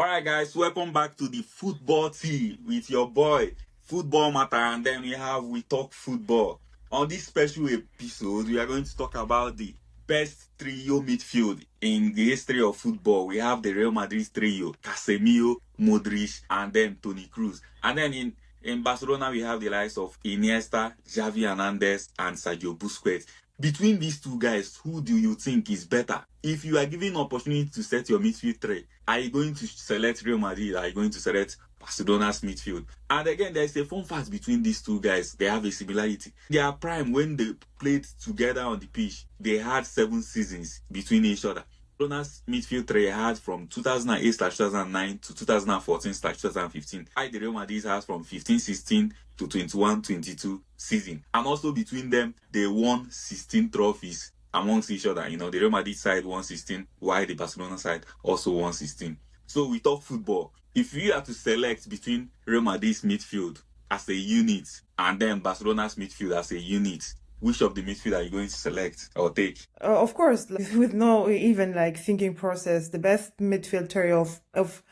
All right, guys, welcome back to the football tea with your boy, Football Matter, and then we talk football. On this special episode, we are going to talk about the best trio midfield in the history of football. We have the Real Madrid trio, Casemiro, Modric, and then Toni Kroos. And then in Barcelona, we have the likes of Iniesta, Xavi Hernandez, and Sergio Busquets. Between these two guys, who do you think is better? If you are given opportunity to set your midfield three, are you going to select Real Madrid? Are you going to select Barcelona's midfield? And again, there's a fun fact between these two guys. They have a similarity. Their prime, when they played together on the pitch, they had 7 seasons between each other. Barcelona's midfield three had from 2008/2009 to 2014/2015. The Real Madrid has from 15/16 to 21/22 season. And also between them, they won 16 trophies amongst each other. The Real Madrid side won 16, while the Barcelona side also won 16. So we talk football. If you had to select between Real Madrid's midfield as a unit and then Barcelona's midfield as a unit, which of the midfield are you going to select or take? Of course, with no even thinking process, the best midfield trio of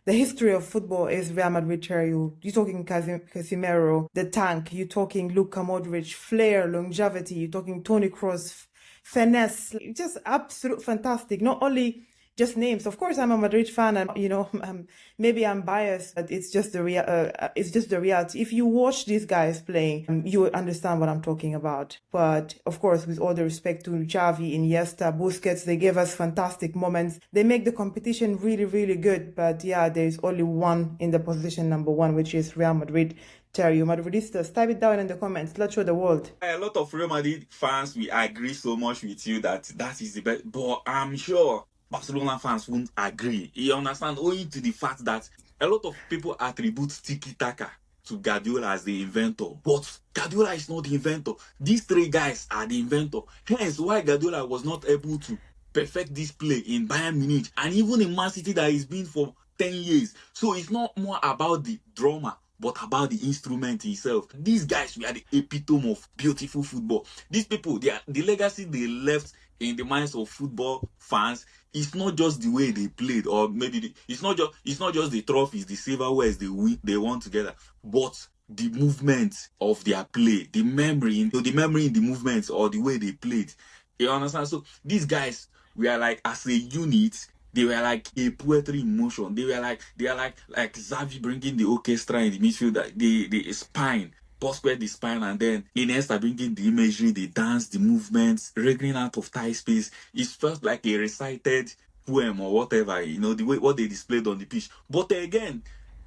the history of football is Real Madrid trio. You're talking Casemiro, the tank. You're talking Luka Modric, flair, longevity. You're talking Toni Kroos, finesse. Just absolute fantastic. Not only just names. Of course, I'm a Madrid fan, and maybe I'm biased, but it's just the reality. If you watch these guys playing, you understand what I'm talking about. But of course, with all the respect to Xavi, Iniesta, Busquets, they gave us fantastic moments. They make the competition really, really good. But yeah, there's only one in the position number 1, which is Real Madrid. Trio. Madridistas, type it down in the comments. Let's show the world. A lot of Real Madrid fans, we agree so much with you that is the best. But I'm sure Barcelona fans won't agree. You understand? Owing to the fact that a lot of people attribute tiki-taka to Guardiola as the inventor. But Guardiola is not the inventor. These 3 guys are the inventor. Hence, why Guardiola was not able to perfect this play in Bayern Munich and even in Man City that he's been for 10 years. So it's not more about the drama, but about the instrument itself. These guys were the epitome of beautiful football. These people, the legacy they left in the minds of football fans. It's not just the way they played, or maybe it's not just the trophies, the silverwares they won together, but the movement of their play, the memory in the movements or the way they played. You understand? So these guys were like, as a unit, they were like a poetry in motion. They are like Xavi bringing the orchestra in the midfield, the spine. Busquets the spine, and then Iniesta bringing the imagery, the dance, the movements, wriggling out of tight space. It felt like a recited poem or whatever, the way what they displayed on the pitch. But again,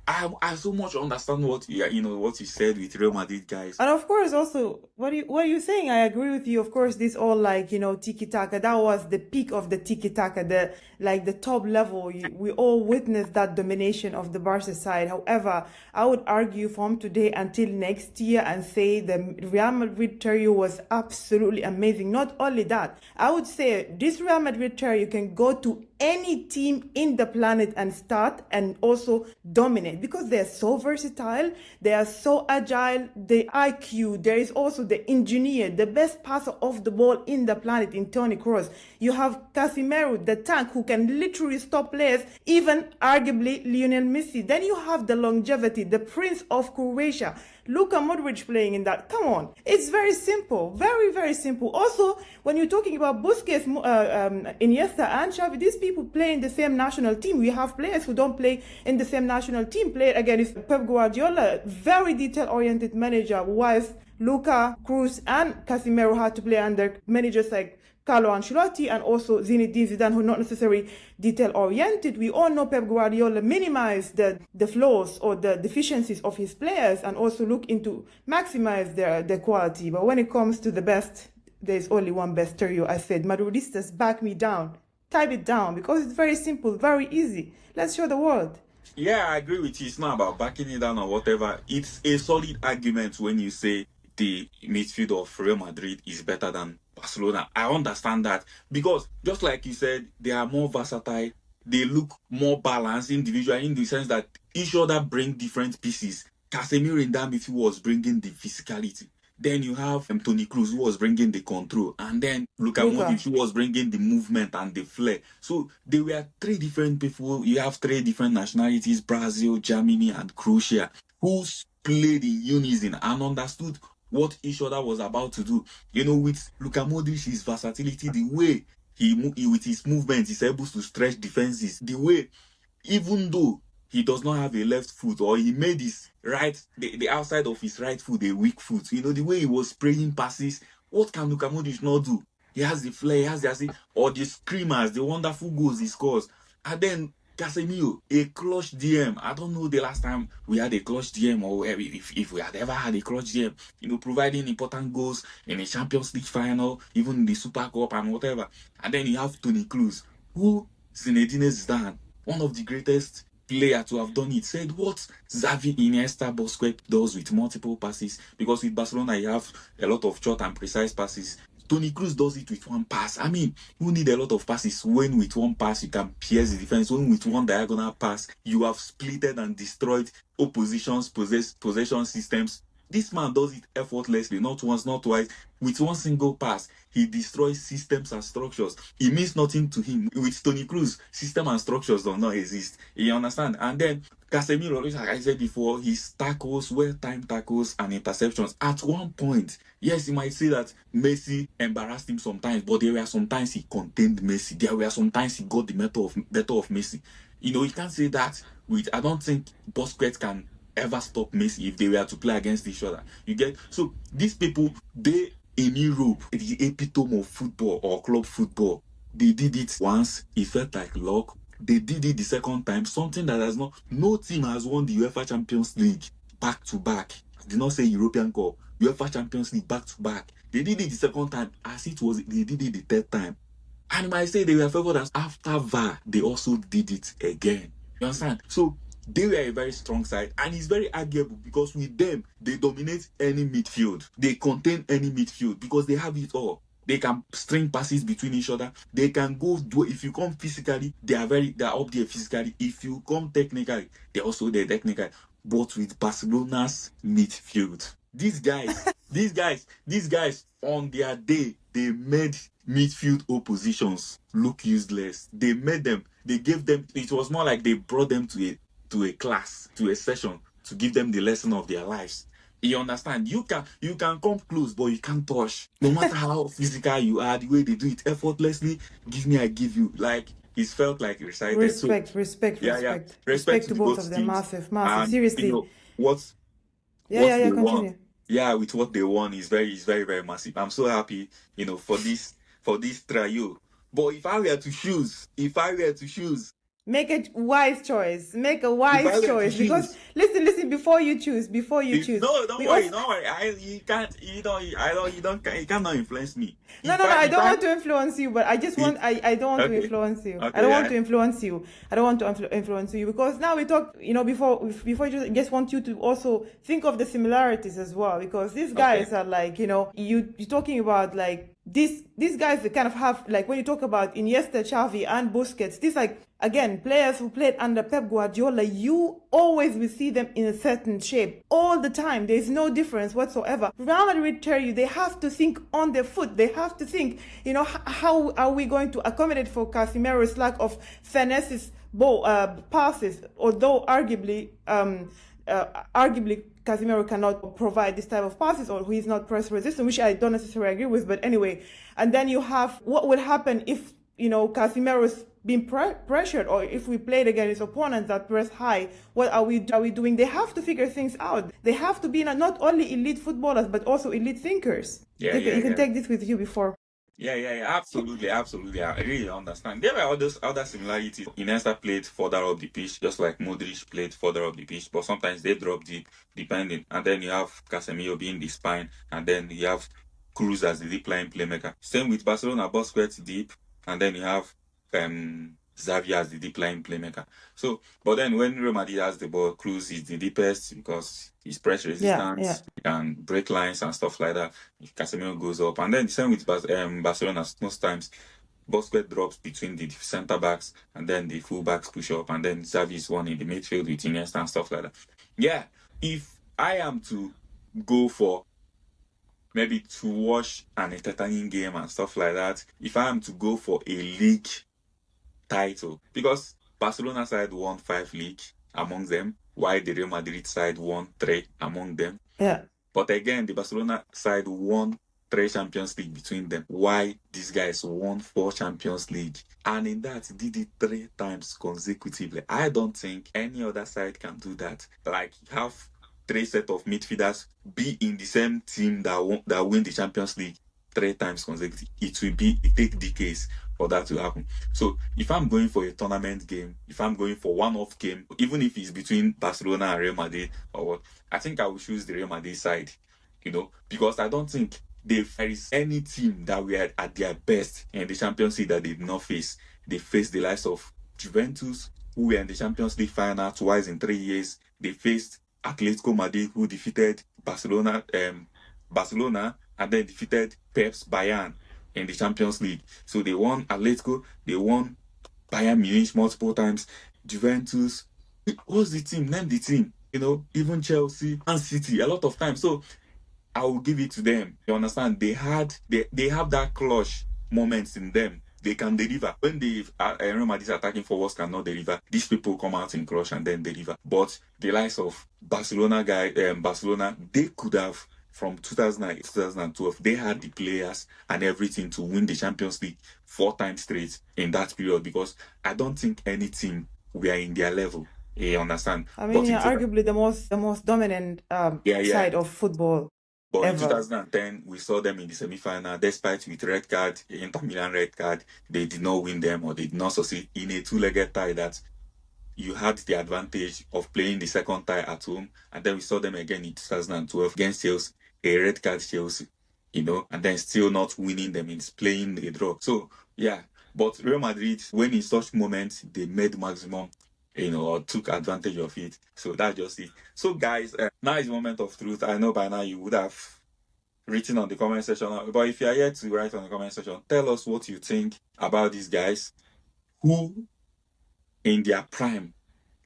I so much understand what you said with Real Madrid guys. And of course, also, what are you saying? I agree with you. Of course, this all tiki-taka. That was the peak of the tiki-taka, the top level. We all witnessed that domination of the Barca side. However, I would argue from today until next year and say the Real Madrid trio was absolutely amazing. Not only that, I would say this Real Madrid trio can go to any team in the planet and start and also dominate, because they're so versatile, they are so agile, the IQ, there is also the engineer, the best passer of the ball in the planet in Toni Kroos. You have Casemiro, the tank, who can literally stop players, even arguably Lionel Messi. Then you have the longevity, the Prince of Croatia, Luka Modric playing in that. Come on. It's very simple. Very, very simple. Also, when you're talking about Busquets, Iniesta and Xavi, these people play in the same national team. We have players who don't play in the same national team. Play against Pep Guardiola, very detail-oriented manager, whilst Luka, Kroos and Casemiro had to play under managers like Carlo Ancelotti and also Zinedine Zidane, who are not necessarily detail-oriented. We all know Pep Guardiola minimized the flaws or the deficiencies of his players and also look into maximize their quality. But when it comes to the best, there's only one best trio. I said, Madridistas, back me down. Type it down, because it's very simple, very easy. Let's show the world. Yeah, I agree with you. It's not about backing it down or whatever. It's a solid argument when you say the midfield of Real Madrid is better than Barcelona. I understand that, because just like you said, they are more versatile. They look more balanced individually, in the sense that each other bring different pieces. Casemiro in that midfield was bringing the physicality. Then you have Toni Kroos, who was bringing the control, and then Luka Modric, Luca. who was bringing the movement and the flair. So they were three different people. You have three different nationalities: Brazil, Germany, and Croatia, who played in unison and understood what each other was about to do. With Luka Modric, his versatility, the way with his movement, he's able to stretch defenses, the way, even though he does not have a left foot, or he made his the outside of his right foot a weak foot. The way he was spraying passes. What can Luka Modric not do? He has the flair, he has the assist, or the screamers, the wonderful goals he scores. And then Casemiro, a clutch DM. I don't know the last time we had a clutch DM, or if we had ever had a clutch DM, providing important goals in a Champions League final, even in the Super Cup and whatever. And then you have Toni Kroos, who Zinedine Zidane, one of the greatest players to have done it, said what Xavi, Iniesta, Busquets does with multiple passes. Because with Barcelona, you have a lot of short and precise passes. Toni Kroos does it with one pass. I mean, you need a lot of passes. When with one pass, you can pierce the defense. When with one diagonal pass, you have splitted and destroyed opposition's possession systems. This man does it effortlessly, not once, not twice. With one single pass, he destroys systems and structures. It means nothing to him. With Toni Kroos, system and structures do not exist. You understand? And then Casemiro, like I said before, his tackles, well-timed tackles and interceptions. At one point, yes, you might say that Messi embarrassed him sometimes, but there were sometimes he contained Messi. There were sometimes he got the better of Messi. You can't say that I don't think Busquets can ever stop Messi if they were to play against each other. You get? So these people, they in Europe, the epitome of football or club football, they did it once, it felt like luck. They did it the second time, something that no team has won the UEFA Champions League back to back. I did not say European Cup, UEFA Champions League back to back. They did it the second time, as it was, they did it the third time. And I say they were favored as after VAR, they also did it again. You understand? So they were a very strong side, and it's very arguable because with them, they dominate any midfield. They contain any midfield because they have it all. They can string passes between each other. They can go do. If you come physically, they are up there physically. If you come technically, they're also there technically. But with Barcelona's midfield, these guys on their day, they made midfield oppositions look useless. They gave them, it was more like they brought them to a class, to a session, to give them the lesson of their lives. You understand? You can come close, but you can't touch. No matter how physical you are, the way they do it effortlessly, give me, I give you. Like, it's felt like recited. So Respect. yeah. Respect Respect to to the both both of them. teams. Massive. And Seriously. what Yeah, they won. continue. Yeah, with what they won is very, very massive. I'm so happy, for this trio. But if I were to choose, Make a wise choice. Make a if I wise were to choice. Because choose, listen, before you choose. no, don't We worry, also don't worry. You can't, you cannot influence me. No, If no, no. I, I if don't I, want to influence you, but if, I don't want to okay, influence you. I okay, don't want yeah, to influence you. I don't want to influence you because now we talk. Before you just want you to also think of the similarities as well because these okay, guys are like you're talking about like these guys that kind of have like when you talk about Iniesta, Xavi, and Busquets. These like again players who played under Pep Guardiola. You always will see them in a certain shape all the time. There's no difference whatsoever. Real Madrid tell you they have to think on their foot. They have to think, how are we going to accommodate for Casemiro's lack of finesse passes, although arguably Casemiro cannot provide this type of passes or he's not press resistant, which I don't necessarily agree with. But anyway, and then you have what will happen if Casemiro's being pressured, or if we played against opponents that press high. What are we doing? They have to figure things out. They have to be not only elite footballers but also elite thinkers. yeah, You can yeah. take this with you before. Yeah, absolutely. I really understand. There were other similarities. Iniesta played further up the pitch, just like Modric played further up the pitch, but sometimes they drop deep, depending. And then you have Casemiro being the spine, and then you have Cruz as the deep line playmaker. Same with Barcelona, Busquets deep, and then you have Xavi as the deep line playmaker. So, but then when Real Madrid has the ball, Cruz is the deepest because he's press Yeah. resistance, he can break lines and stuff like that. Casemiro goes up, and then the same with Barcelona. Most times, Busquets drops between the centre backs, and then the full backs push up, and then Xavi is one in the midfield with Iniesta and stuff like that. Yeah, if I am to go for maybe to watch an entertaining game and stuff like that, if I am to go for a league title, because Barcelona side won 5 league among them, while the Real Madrid side won 3 among them. Yeah. But again, the Barcelona side won 3 Champions League between them. Why these guys won 4 Champions League? And in that, did it 3 times consecutively. I don't think any other side can do that. Like, have 3 set of midfielders be in the same team that win the Champions League 3 times consecutively. It take decades for that to happen. So if I'm going for a tournament game, if I'm going for one-off game, even if it's between Barcelona and Real Madrid or what, I think I will choose the Real Madrid side, because I don't think there is any team that were at their best in the Champions League that they did not face. They faced the likes of Juventus, who were in the Champions League final twice in 3 years. They faced Atletico Madrid, who defeated Barcelona, and then defeated Pep's Bayern in the Champions League. So they won Atletico, they won Bayern Munich multiple times, Juventus. What's the team? Name the team. Even Chelsea and City a lot of times. So I will give it to them. You understand? They have that clutch moments in them. They can deliver. When I remember these attacking forwards cannot deliver, these people come out in clutch and then deliver. But the likes of Barcelona, they could have, from 2008 2012, they had the players and everything to win the Champions League 4 times straight in that period, because I don't think any team were in their level. You understand? I mean, But yeah, arguably the most dominant yeah. side of football But in ever. 2010, we saw them in the semi-final. Despite with red card, Inter Milan red card, they did not win them, or they did not succeed in a 2-legged tie that you had the advantage of playing the second tie at home. And then we saw them again in 2012 against Chelsea, a red card Chelsea, and then still not winning them. It's playing a draw. So, yeah. But Real Madrid, when in such moments, they made maximum, or took advantage of it. So that's just it. So, guys, now is the moment of truth. I know by now you would have written on the comment section, but if you are yet to write on the comment section, tell us what you think about these guys. Who in their prime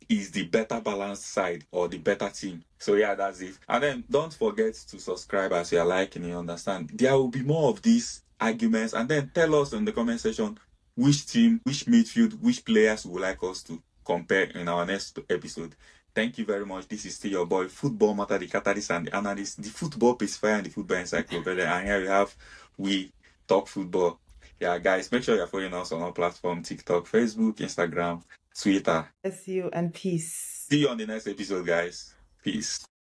is the better balanced side or the better team? So yeah, that's it. And then don't forget to subscribe as you are liking, you understand. There will be more of these arguments, and then tell us in the comment section which team, which midfield, which players would like us to compare in our next episode. Thank you very much. This is still your boy, Football Matter, the catalyst and the analyst, the football pacifier and the football encyclopedia. And here we have We Talk Football. Yeah, guys, make sure you're following us on our platform: TikTok, Facebook, Instagram, Twitter. Bless you and peace. See you on the next episode, guys. Peace.